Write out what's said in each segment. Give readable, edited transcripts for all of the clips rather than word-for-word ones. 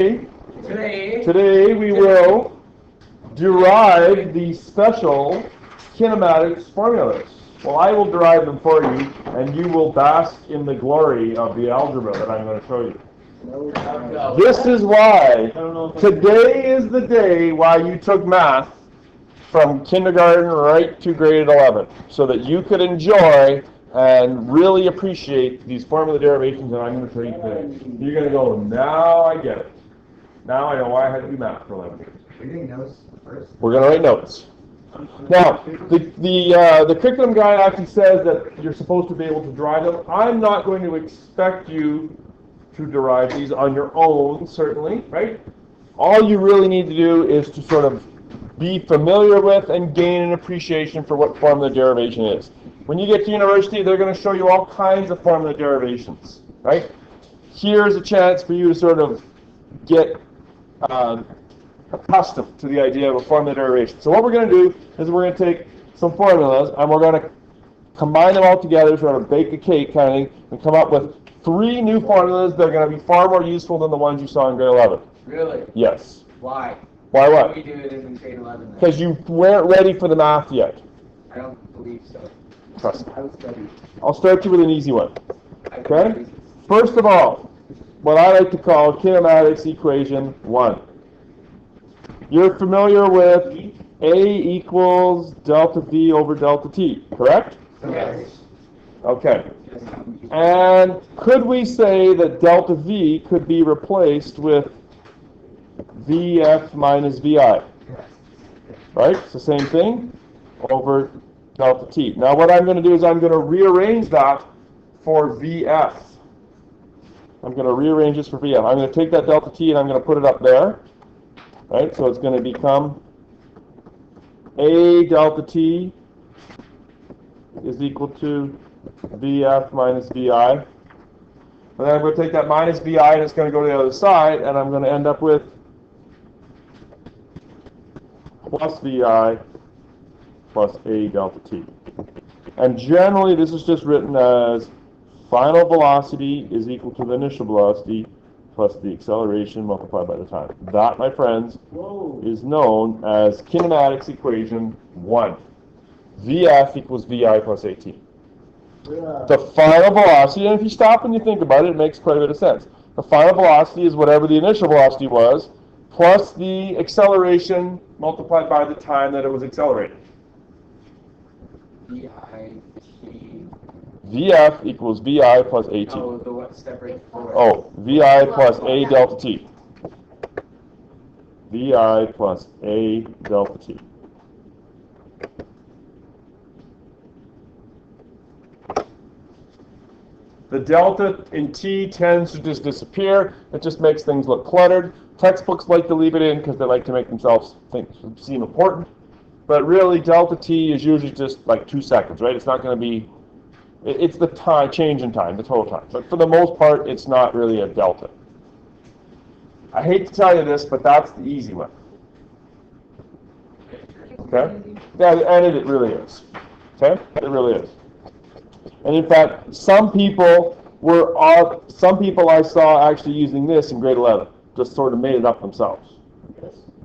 Today we will derive the special kinematics formulas. Well, I will derive them for you, and you will bask in the glory of the algebra that I'm going to show you. This is why today is the day why you took math from kindergarten right to grade 11, so that you could enjoy and really appreciate these formula derivations that I'm going to show you today. You're going to go, now I get it. Now I know why I had to do math for 11 years. Are you taking notes first? We're going to write notes. Now, the curriculum guide actually says that you're supposed to be able to derive them. I'm not going to expect you to derive these on your own, certainly, right? All you really need to do is to sort of be familiar with and gain an appreciation for what formula derivation is. When you get to university, they're going to show you all kinds of formula derivations, right? Here's a chance for you to sort of get accustomed to the idea of a formula derivation. So what we're going to do is we're going to take some formulas and we're going to combine them all together, sort of bake a cake kind of, and come up with 3 new formulas that are going to be far more useful than the ones you saw in grade 11. Really? Yes. Why? Why what? Why do we do it in grade 11 then? Because you weren't ready for the math yet. I don't believe so. Trust me. I was ready. I'll start you with an easy one. I Okay? believe. First of all, what I like to call kinematics equation 1. You're familiar with A equals delta V over delta T, correct? Yes. Okay. And could we say that delta V could be replaced with Vf minus Vi? Right? It's the same thing over delta T. Now what I'm going to do is I'm going to rearrange that for Vf. I'm going to rearrange this for Vf. I'm going to take that delta T and I'm going to put it up there. Right? So it's going to become A delta T is equal to Vf minus Vi. And then I'm going to take that minus Vi and it's going to go to the other side, and I'm going to end up with plus Vi plus A delta T. And generally this is just written as final velocity is equal to the initial velocity plus the acceleration multiplied by the time. That, my friends, is known as kinematics equation 1. Vf equals Vi plus At. The final velocity, and if you stop and you think about it, it makes quite a bit of sense. The final velocity is whatever the initial velocity was, plus the acceleration multiplied by the time that it was accelerated. Vf equals Vi plus At. Oh, the what step right before. Oh, Vi plus A delta T. Vi plus A delta T. The delta in T tends to just disappear. It just makes things look cluttered. Textbooks like to leave it in because they like to make themselves seem important. But really, delta T is usually just like 2 seconds, right? It's not going to be, it's the time, change in time, the total time. But for the most part, it's not really a delta. I hate to tell you this, but that's the easy one. Okay? Yeah, and it really is. Okay? It really is. And in fact, some people I saw actually using this in grade 11, just sort of made it up themselves.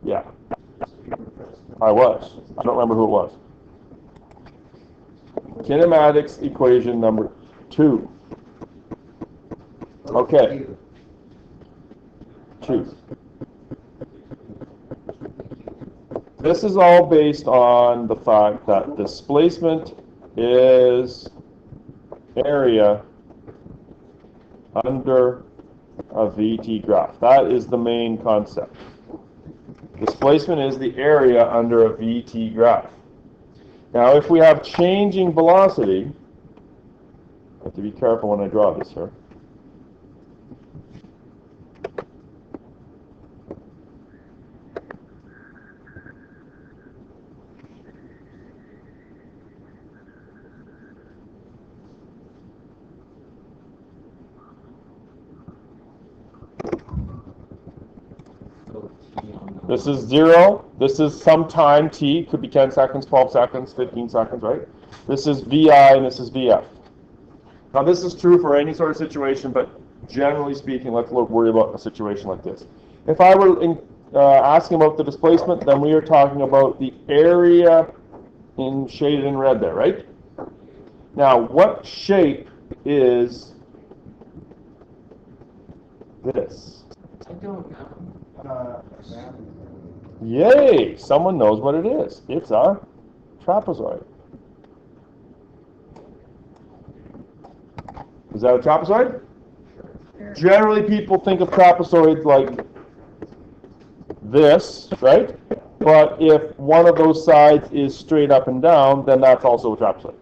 Yeah. I don't remember who it was. Kinematics equation number 2. Okay. 2. This is all based on the fact that displacement is area under a VT graph. That is the main concept. Displacement is the area under a VT graph. Now, if we have changing velocity, I have to be careful when I draw this here. This is 0. This is some time t. Could be 10 seconds, 12 seconds, 15 seconds, right? This is Vi and this is Vf. Now this is true for any sort of situation, but generally speaking, let's worry about a situation like this. If I were asking about the displacement, then we are talking about the area shaded in red there, right? Now, what shape is this? I don't know. Yay! Someone knows what it is. It's a trapezoid. Is that a trapezoid? Generally, people think of trapezoids like this, right? But if one of those sides is straight up and down, then that's also a trapezoid,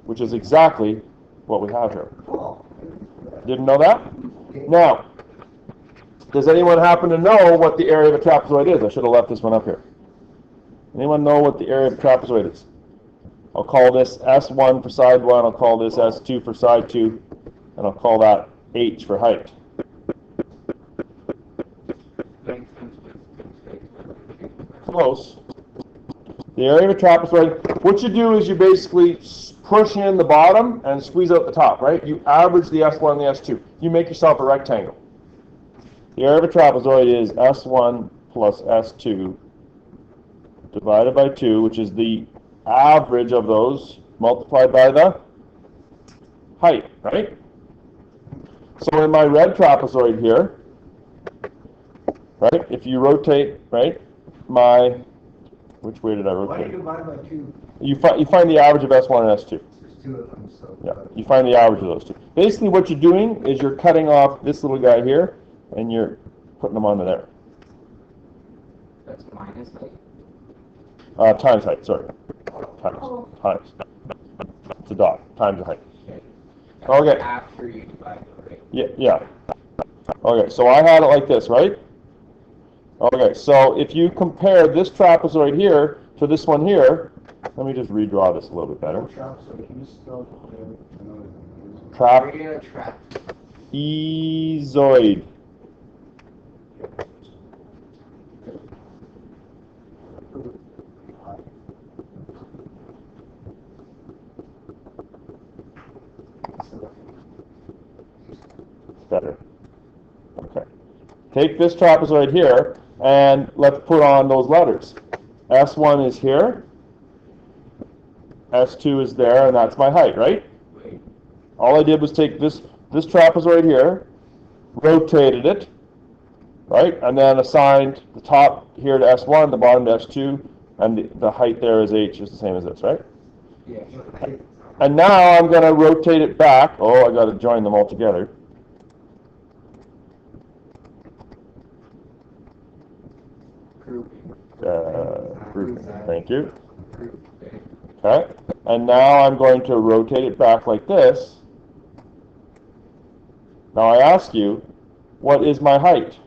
which is exactly what we have here. Didn't know that? Now, does anyone happen to know what the area of a trapezoid is? I should have left this one up here. Anyone know what the area of a trapezoid is? I'll call this S1 for side 1, I'll call this S2 for side 2, and I'll call that H for height. Close. The area of a trapezoid, what you do is you basically push in the bottom and squeeze out the top, right? You average the S1 and the S2. You make yourself a rectangle. The area of a trapezoid is S1 plus S2 divided by 2, which is the average of those multiplied by the height, right? So in my red trapezoid here, right, if you rotate, right, which way did I Why do you rotate? divide by 2? You find the average of S1 and S2. There's 2 of them, so. Yeah, you find the average of those two. Basically what you're doing is you're cutting off this little guy here, and you're putting them onto there. That's minus height. Times height, sorry. Times. It's a dot. Times the height. Okay. After you divide the rate. Yeah. Okay, so I had it like this, right? Okay, so if you compare this trapezoid here to this one here, let me just redraw this a little bit better. Area trap. Trapezoid. Better. Okay. Take this trapezoid here, and let's put on those letters. S1 is here, S2 is there, and that's my height, right? All I did was take this trapezoid here, rotated it, right, and then assigned the top here to S1, the bottom to S2, and the height there is H, is the same as this, right? Yeah. And now I'm going to rotate it back. Oh, I got to join them all together. Grouping. Thank you. Okay. And now I'm going to rotate it back like this. Now I ask you, what is my height?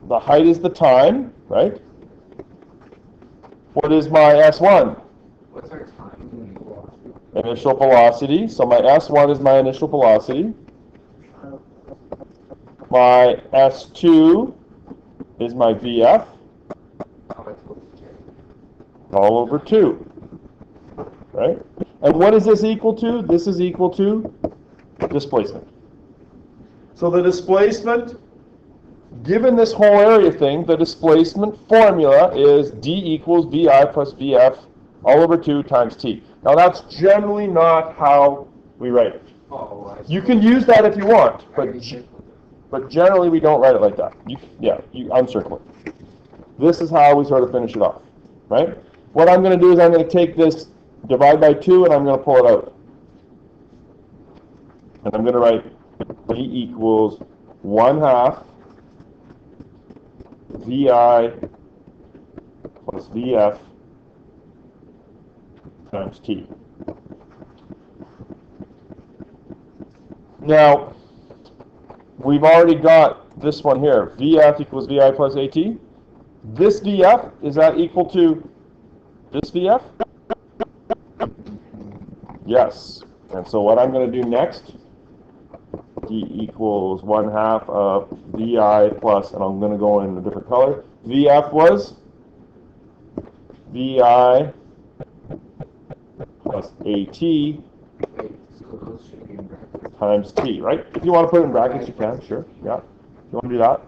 The height is the time, right? What is my S1? What's our time? Initial velocity. So my S1 is my initial velocity. My S2 is my VF. All over 2. Right? And what is this equal to? This is equal to displacement. So the displacement, given this whole area thing, the displacement formula is D equals VI plus VF all over 2 times T. Now that's generally not how we write it. You can use that if you want, but generally we don't write it like that. You uncircle it. This is how we sort of finish it off, right? What I'm going to do is I'm going to take this, divide by 2, and I'm going to pull it out. And I'm going to write D equals 1/2 VI plus VF times T. Now, we've already got this one here. VF equals VI plus AT. This VF, is that equal to this VF? Yes. And so what I'm going to do next, D equals 1/2 of VI plus, and I'm going to go in a different color. VF was VI plus AT times t, right? If you want to put it in brackets, you can, sure, yeah. If you want to do that.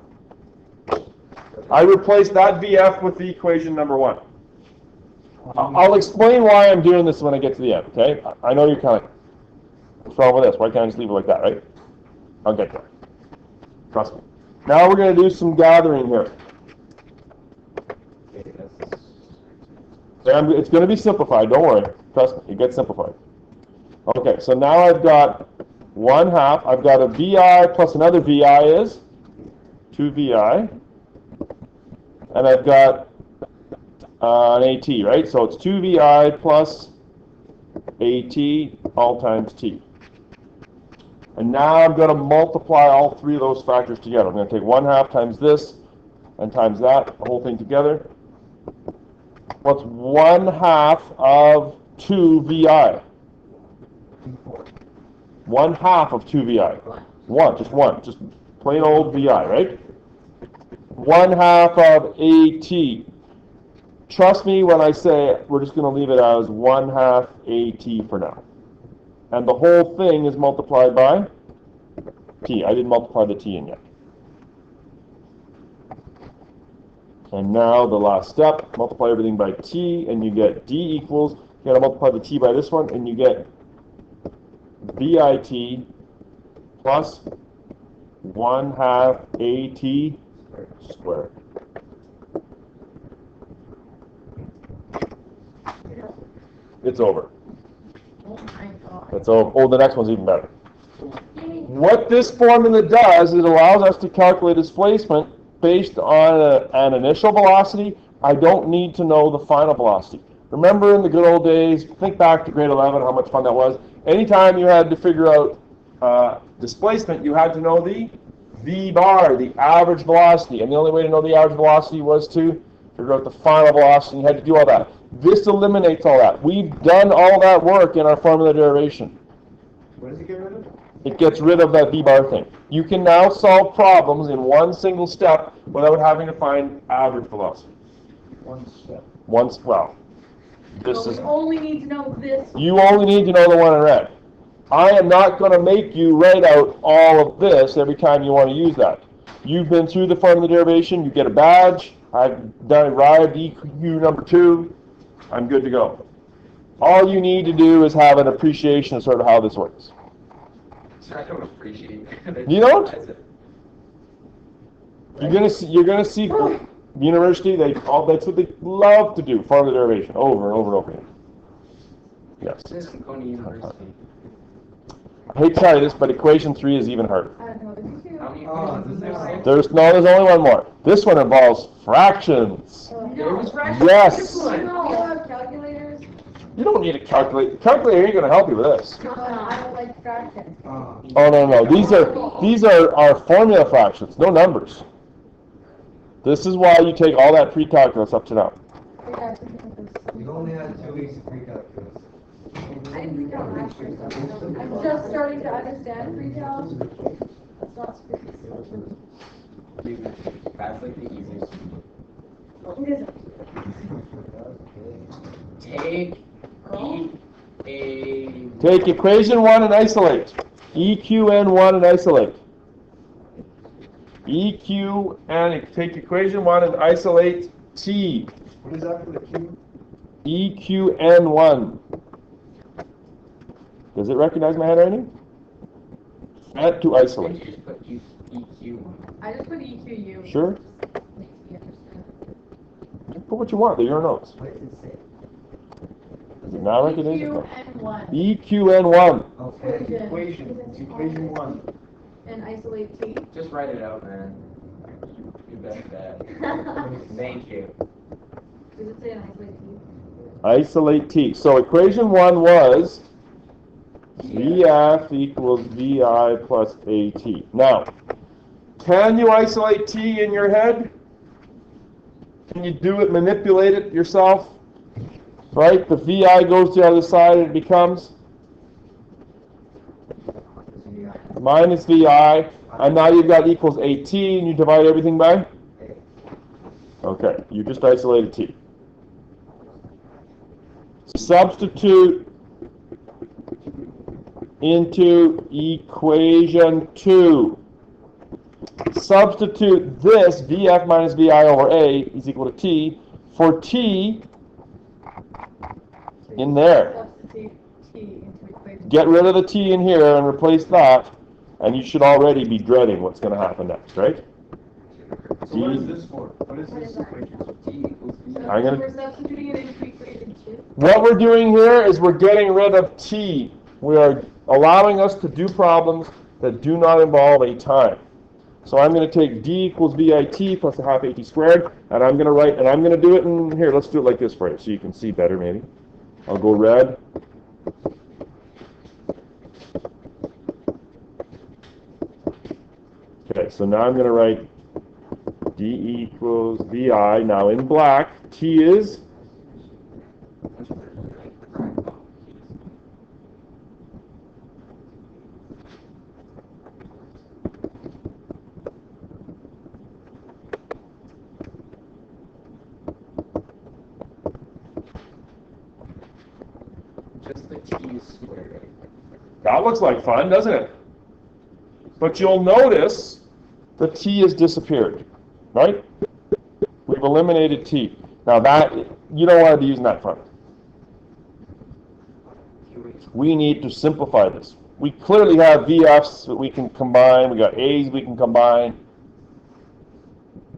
I replace that VF with the equation number 1. I'll explain why I'm doing this when I get to the end, okay? I know you're kind of, what's wrong with this? Why can't I just leave it like that, right? I'll get there. Trust me. Now we're going to do some gathering here. It's going to be simplified, don't worry. Trust me, it gets simplified. Okay, so now I've got 1/2. I've got a VI plus another VI is 2VI. And I've got an AT, right? So it's 2VI plus AT all times T. And now I'm going to multiply all 3 of those factors together. I'm going to take 1/2 times this and times that, the whole thing together. What's 1/2 of 2VI? 1/2 of 2VI. Just one. Just plain old VI, right? 1/2 of AT. Trust me when I say we're just going to leave it as 1/2 AT for now. And the whole thing is multiplied by T. I didn't multiply the T in yet. And now the last step, multiply everything by T, and you get D equals, you got to multiply the T by this one, and you get VIT plus 1/2 AT squared. It's over. Oh my god. It's over. Oh, the next one's even better. What this formula does is it allows us to calculate displacement based on an initial velocity. I don't need to know the final velocity. Remember in the good old days, think back to grade 11, how much fun that was. Anytime you had to figure out displacement, you had to know the V bar, the average velocity. And the only way to know the average velocity was to figure out the final velocity. You had to do all that. This eliminates all that. We've done all that work in our formula derivation. What does it get rid of? It gets rid of that V bar thing. You can now solve problems in one single step without having to find average velocity. One step. This So is, we only need to know this. you only need to know the one in red. I am not going to make you write out all of this every time you want to use that. You've been through the formula derivation, you get a badge. I've arrived EQ number 2. I'm good to go. All you need to do is have an appreciation of sort of how this works. So I don't appreciate it. You don't? You're gonna see university. That's what they love to do. Formula derivation over and over and over again. Yes. This isn't going to university. I hate to tell you this, but equation 3 is even harder. I don't know, this is too. How many equations is there? There's only one more. This one involves fractions. There was Yes. This You one. have calculators? You don't need a calculator. The calculator ain't gonna help you with this. I don't like fractions. Oh no. These are our formula fractions, no numbers. This is why you take all that pre-calculus up to now. We only had 2 weeks of pre-calculus. I didn't freak out last year, so I'm just starting to understand pre-cal. That's not spooky. That's like the easiest. It isn't. Take Take equation 1 and isolate. EQN1 and isolate. EQ and take equation 1 and isolate T. What is that for the Q? EQN1. Does it recognize my handwriting? Add to isolate. You just put EQ. I just put EQU. Sure? Makes me understand. Put what you want. They're your notes. What does it say? Does it now recognize it? EQN1. EQN1. Okay, equation 1. And isolate T. Just write it out, man. You bet that. Thank you. Does it say an isolate T? Isolate T. So equation 1 was VF equals VI plus AT. Now, can you isolate T in your head? Can you do it, manipulate it yourself? Right? The VI goes to the other side and it becomes minus VI. And now you've got equals AT and you divide everything by? Okay, you just isolated T. Substitute into equation 2. Substitute this VF minus VI over A is equal to T for T in there. Substitute T into equation. Get rid of the T in here and replace that, and you should already be dreading what's going to happen next, right? So what is this for? What is this equation? T equals B. I'm gonna- We're substituting it into equation 2. What we're doing here is we're getting rid of T. We are allowing us to do problems that do not involve a time. So I'm going to take D equals VIT plus a half AT squared, and I'm going to write, and I'm going to do it in here. Let's do it like this for you so you can see better maybe. I'll go red. Okay, so now I'm going to write D equals VI. Now in black, T is Just the T squared. that looks like fun, doesn't it? But you'll notice the T has disappeared, right? We've eliminated T. Now that, you don't want to be using that front. We need to simplify this. We clearly have VFs that we can combine. We got A's we can combine.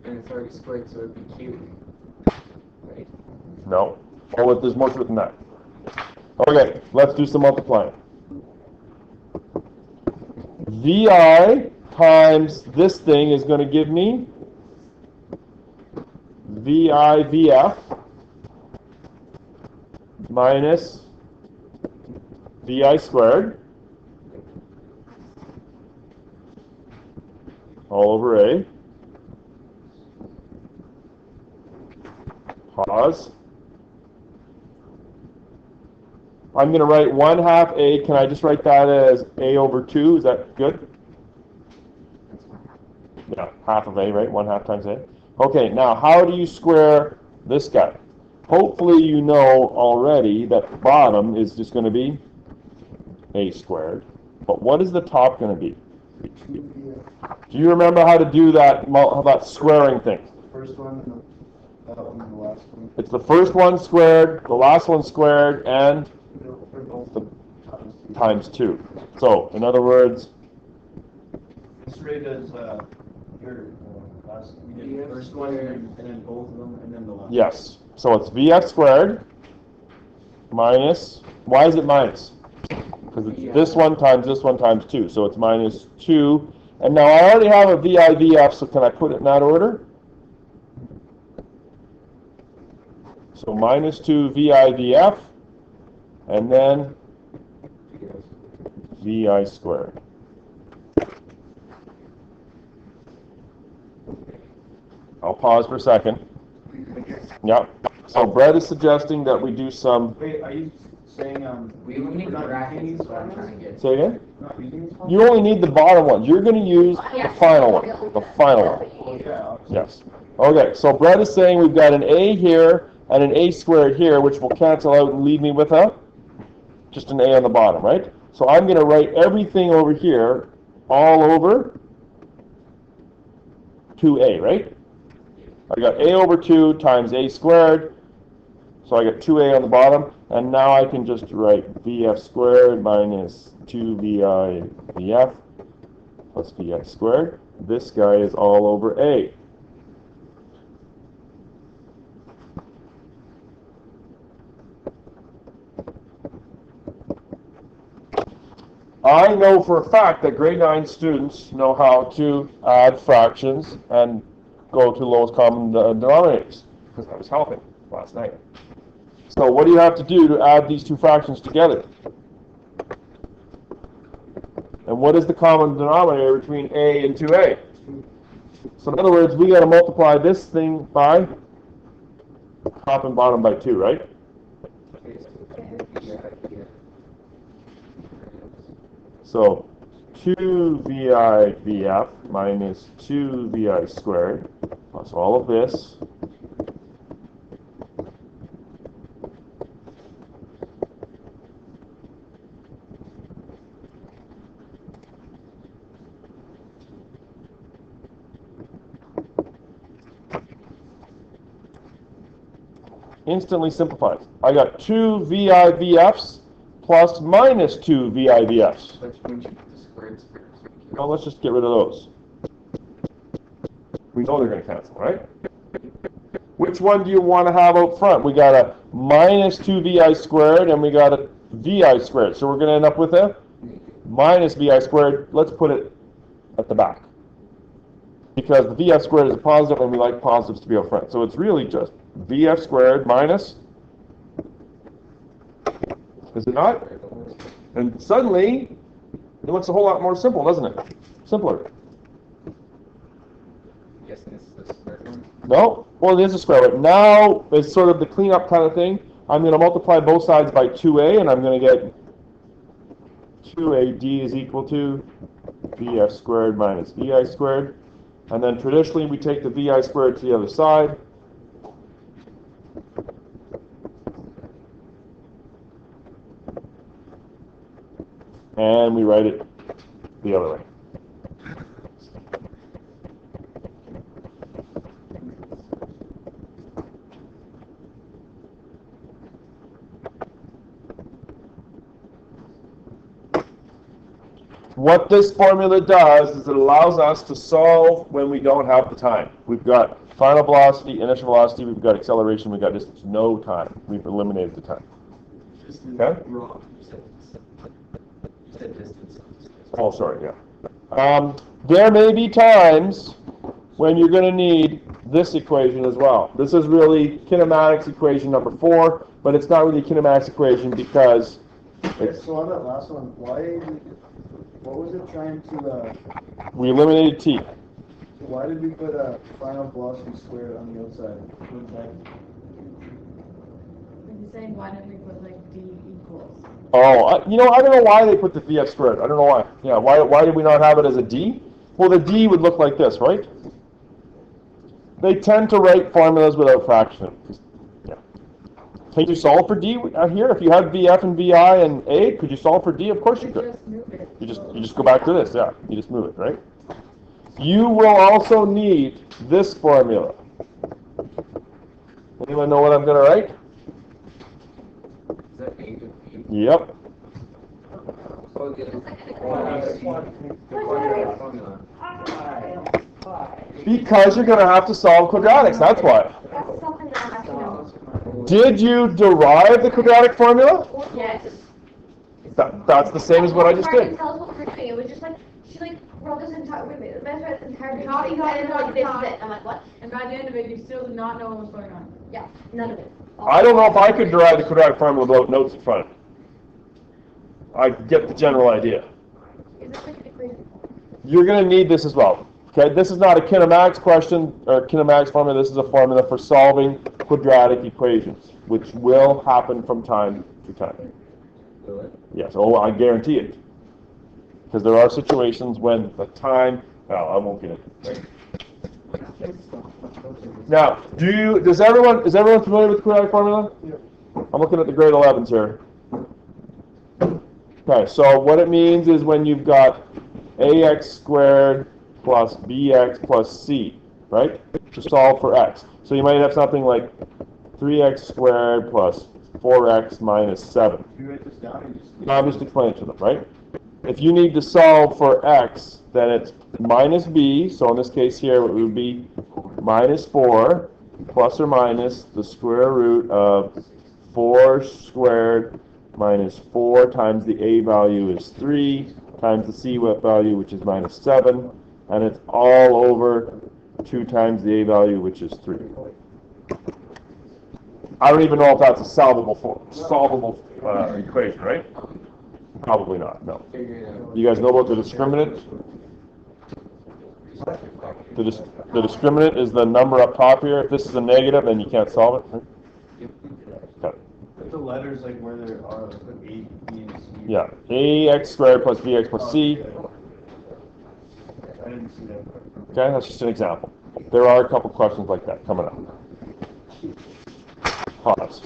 And it's already squared, so it'd be Q. Right? No. Oh, there's more to it than that. Okay, let's do some multiplying. VI times this thing is going to give me VI VF minus VI squared all over A. Pause. I'm going to write 1/2 A. Can I just write that as A over 2? Is that good? Yeah, half of A, right? 1/2 times A. Okay, now how do you square this guy? Hopefully you know already that the bottom is just going to be A squared. But what is the top going to be? Do you remember how to do that squaring thing? First one, that one, and the last one. It's the first one squared, the last one squared, and They're both times 2. So, in other words, This rate is, your, last, we did the first one, and then both of them, and then the last. yes. So it's VF squared minus, why is it minus? Because it's this one times 2. So it's minus 2. And now I already have a VI VF, so can I put it in that order? So minus 2 VI VF, and then VI squared. I'll pause for a second. Yep. So Brett is suggesting that we do some. Wait, are you saying, We only need not brackets, using is these what I'm ones? trying to get. Say again? Not using these ones? You only need the bottom one. You're going to use the final one. The final one. Oh, yeah. Yes. Okay, so Brett is saying we've got an A here and an A squared here, which will cancel out and leave me with just an A on the bottom, right? So I'm going to write everything over here all over 2A, right? I got A over 2 times A squared, so I got 2A on the bottom, and now I can just write VF squared minus 2VI VF plus VX squared. This guy is all over A. I know for a fact that grade 9 students know how to add fractions and go to lowest common denominators, because I was helping last night. So what do you have to do to add these two fractions together? And what is the common denominator between A and 2A? So in other words, we got to multiply this thing by top and bottom by 2, right? So 2VI VF minus 2VI squared plus all of this instantly simplifies. I got 2 VIVFs plus minus 2 VIVFs. But when you put the squared. Well, let's just get rid of those. We know they're going to cancel, right? Which one do you want to have out front? We got a minus 2VI squared and we got a VI squared. So we're going to end up with a minus VI squared. Let's put it at the back. Because the VF squared is a positive and we like positives to be out front. So it's really just VF squared minus, is it not? And suddenly, it looks a whole lot more simple, doesn't it? Simpler. Guessing it's the square one. No? Well, it is a square root. Now, it's sort of the cleanup kind of thing. I'm going to multiply both sides by 2a, and I'm going to get 2ad is equal to vf squared minus vi squared. And then traditionally, we take the vi squared to the other side. And we write it the other way. What this formula does is it allows us to solve when we don't have the time. We've got final velocity, initial velocity, we've got acceleration, we've got distance. No time. We've eliminated the time. Okay? Wrong. You said distance. Oh, sorry, yeah. There may be times when you're going to need this equation as well. This is really kinematics equation number 4, but it's not really a kinematics equation because it's, So on that last one, what was it trying to, we eliminated t. why did we put a final velocity squared on the outside? He's saying, why don't we put like D equals? Oh, I don't know why they put the VF squared. I don't know why. Yeah, why did we not have it as a D? Well, the D would look like this, right? They tend to write formulas without fraction. Yeah. Can you solve for D here? If you had VF and VI and A, could you solve for D? Of course you could. Just move it. You just go back to this, yeah. You just move it, right? You will also need this formula. Anyone know what I'm going to write? Is that A to B? Yep. So get Because you're going to have to solve quadratics, that's why. That's something that I have to know. Did you derive the quadratic formula? Yes. That's the same as what I just Martin did. tells what we're doing. It was just like, she like wrote this entire, wait a minute, the best this entire How do you guys and know like, this the is time? it. I'm like, what? And by the end of it, you still did not know what was going on. Yeah, none of it. I don't know if I could derive the quadratic formula without notes in front of it. I get the general idea. Is this like an equation? You're going to need this as well. Okay, this is not a kinematics question or kinematics formula. This is a formula for solving quadratic equations, which will happen from time to time. Will it? Yes, oh, I guarantee it. Because there are situations when the time, well, I won't get it. Now, is everyone familiar with the quadratic formula? Yeah. I'm looking at the grade 11s here. Okay, so what it means is when you've got ax squared plus bx plus c, right? To solve for x. So you might have something like 3x squared plus 4x minus 7. You write this down and just. Now I'm just explaining it to them, right? If you need to solve for x, then it's minus b, so in this case here it would be minus 4 plus or minus the square root of 4 squared minus 4 times the a value is 3 times the c value, which is minus 7, and it's all over 2 times the a value, which is 3. I don't even know if that's a solvable equation, right? Probably not, no. Figure it out. You guys know about the discriminant? The discriminant is the number up top here. If this is a negative, then you can't solve it. Right? Okay. Put the letters like where there are, like put A, B, and C. Yeah, ax squared plus bx plus c. I didn't see that. Okay, that's just an example. There are a couple questions like that coming up. Pause.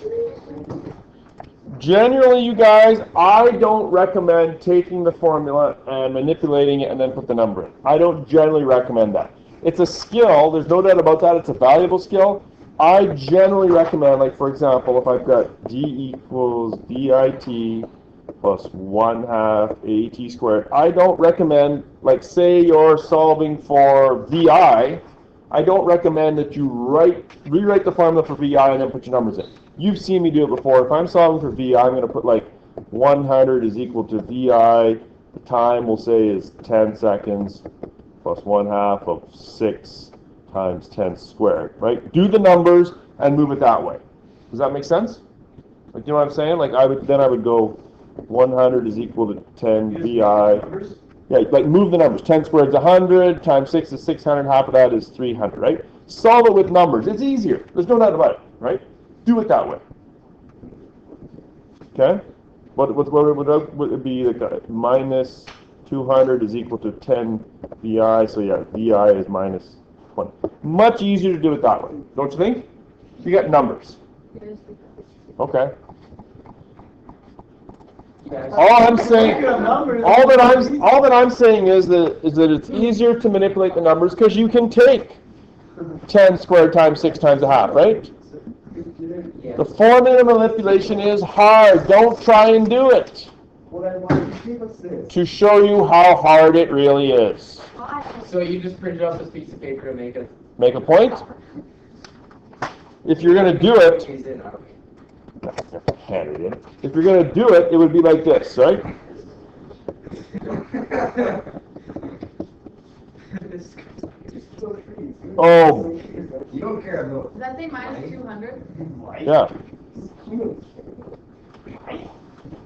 Generally, you guys, I don't recommend taking the formula and manipulating it and then put the number in. I don't generally recommend that. It's a skill, there's no doubt about that, it's a valuable skill, I generally recommend, like for example, if I've got d equals bit plus 1/2 at squared, I don't recommend, like say you're solving for vi, I don't recommend that you rewrite the formula for vi and then put your numbers in. You've seen me do it before. If I'm solving for vi, I'm going to put like 100 is equal to vi, the time we'll say is 10 seconds, plus 1/2 of 6 times 10 squared, right? Do the numbers and move it that way. Does that make sense? Like, you know what I'm saying? Like, I would go 100 is equal to 10 vi. Yeah, like move the numbers. 10 squared is 100, times 6 is 600, half of that is 300, right? Solve it with numbers. It's easier. There's no doubt about it, right? Do it that way. Okay? What would it be? Like minus 200 is equal to 10 vi, so yeah, vi is minus 20. Much easier to do it that way, don't you think? You got numbers. Okay. All I'm saying, all that I'm saying is that it's easier to manipulate the numbers because you can take 10 squared times 6 times a half, right? The formula manipulation is hard. Don't try and do it. To show you how hard it really is. So you just printed off this piece of paper and Make a point. If you're going to do it, hand it in. If you're going to do it, it would be like this, right? Oh, You don't care, no. Does that say minus 200? yeah.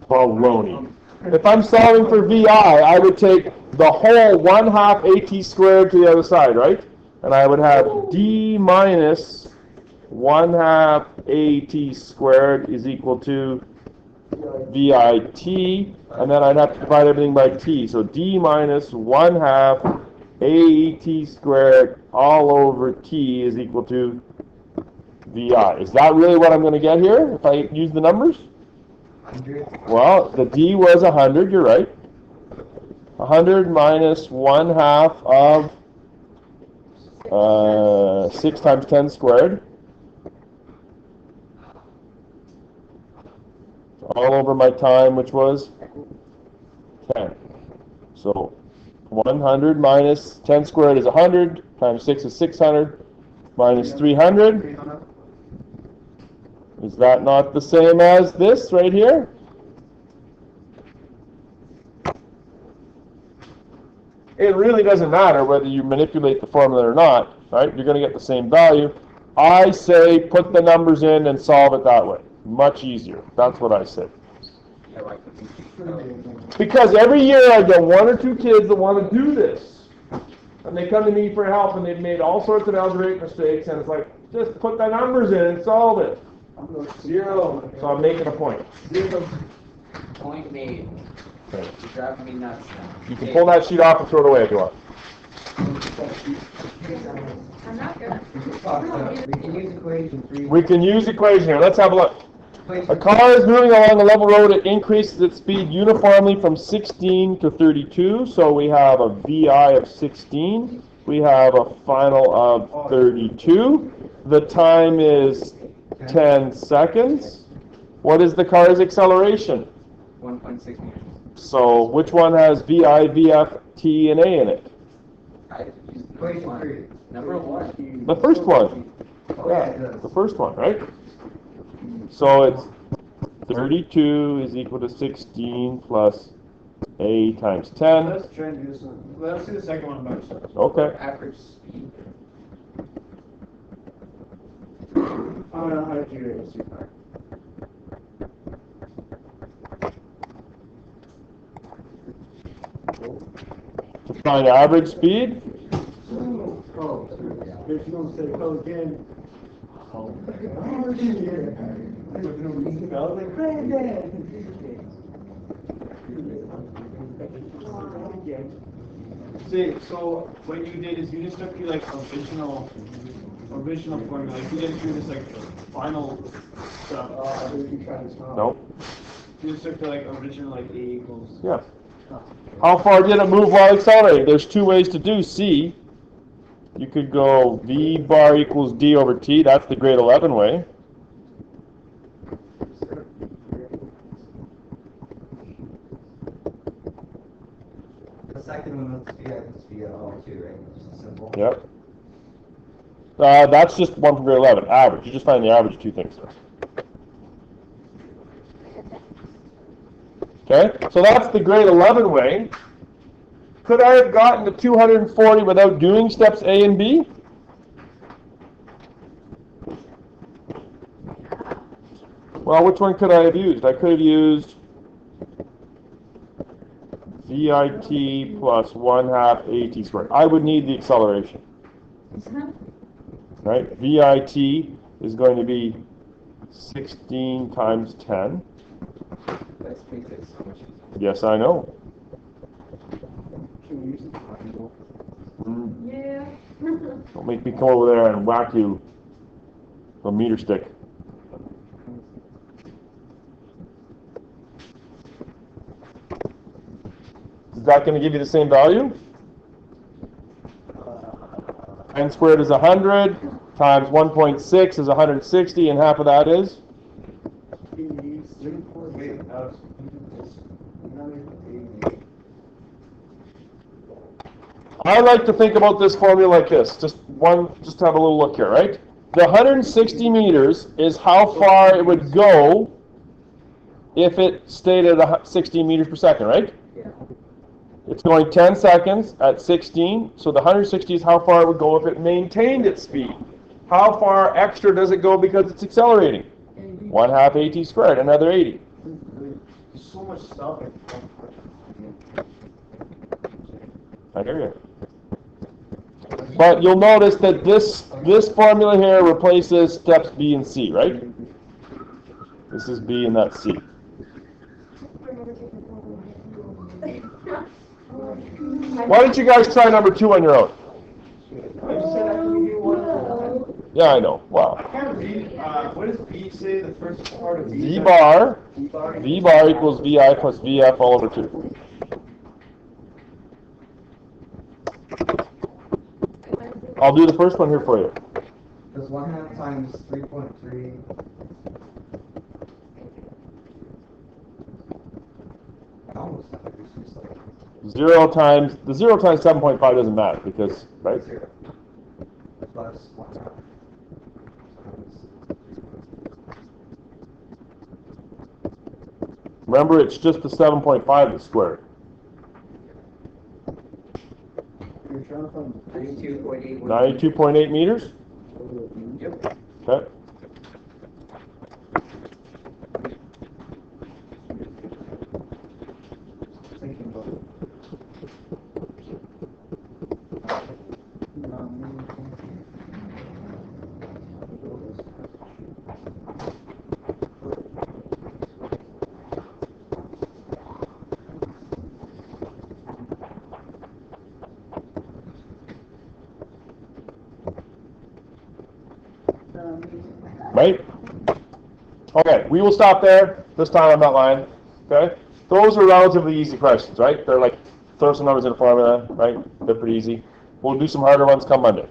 Baloney. If I'm solving for VI, I would take the whole 1/2 AT squared to the other side, right? And I would have D minus 1/2 AT squared is equal to VIT, and then I'd have to divide everything by T. So D minus 1/2 AT squared all over T is equal to VI. Is that really what I'm going to get here if I use the numbers? Well, the D was 100, you're right. 100 minus 1/2 of 6 times 10 squared. All over my time, which was 10. So 100 minus 10 squared is 100, times 6 is 600, minus 300. Is that not the same as this right here? It really doesn't matter whether you manipulate the formula or not, right? You're going to get the same value. I say put the numbers in and solve it that way. Much easier. That's what I say. Because every year I get 1 or 2 kids that want to do this. And they come to me for help and they've made all sorts of algebraic mistakes and it's like, just put the numbers in and solve it. Zero. So I'm making a point. Point made. Okay. You're driving me nuts now. You can pull that sheet off and throw it away if you want. I'm not good. We can use equation 3. We can use equation here. Let's have a look. A car is moving along a level road. It increases its speed uniformly from 16 to 32. So we have a VI of 16. We have a final of 32. The time is 10 seconds. What is the car's acceleration? 1.6 meters. So which one has VI, VF, T, and A in it? I used Equation 3. number 1. The first one. Yeah, the first one, right? So it's 32 is equal to 16 plus A times 10. Let's try and do this one. Let's do the second one by ourselves. Okay. Average speed. I don't know how to do it. To find average speed, Oh, there's no say, oh, again. See, so what you did is you just took your like original formula. Like you didn't do this like final stuff. no. You just took the like original like A equals. Yeah. How far did it move while accelerating? There's 2 ways to do C. You could go V bar equals D over T. That's the grade 11 way. The second one was VI all too, right? Just simple. Yep. That's just one from grade 11, average. You just find the average of two things. Okay, so that's the grade 11 way. Could I have gotten to 240 without doing steps A and B? Well, which one could I have used? I could have used VIT plus 1/2 AT squared. I would need the acceleration. Right? VIT is going to be 16 times 10. That makes it so much easier. Yes, I know. Can we use the triangle? Yeah. Don't make me come over there and whack you with a meter stick. Is that going to give you the same value? N squared is 100, times 1.6 is 160, and half of that is? I like to think about this formula like this. Just have a little look here, right? The 160 meters is how far it would go if it stayed at 16 meters per second, right? Yeah. It's going 10 seconds at 16, so the 160 is how far it would go if it maintained its speed. How far extra does it go because it's accelerating? 1/2 AT squared, another 80. There's so much stuff. I hear you. But you'll notice that this formula here replaces steps B and C, right? This is B and that's C. Why don't you guys try number 2 on your own? I just said after we do one. Yeah, I know. Wow. I can't read. What does B say? The first part of B. V bar equals VI plus VF all over 2. I'll do the first one here for you. Does 1/2 times 3.3? Almost. The 0 times 7.5 doesn't matter because, right? 0 plus 1/2. Remember, it's just the 7.5 that's squared. You're trying to find 92.8. 92.8 meters? Yep. Okay. thinking about it. Right? Okay, we will stop there. This time I'm not lying. Okay? Those are relatively easy questions, right? They're like, throw some numbers in a formula, right? They're pretty easy. We'll do some harder ones come Monday.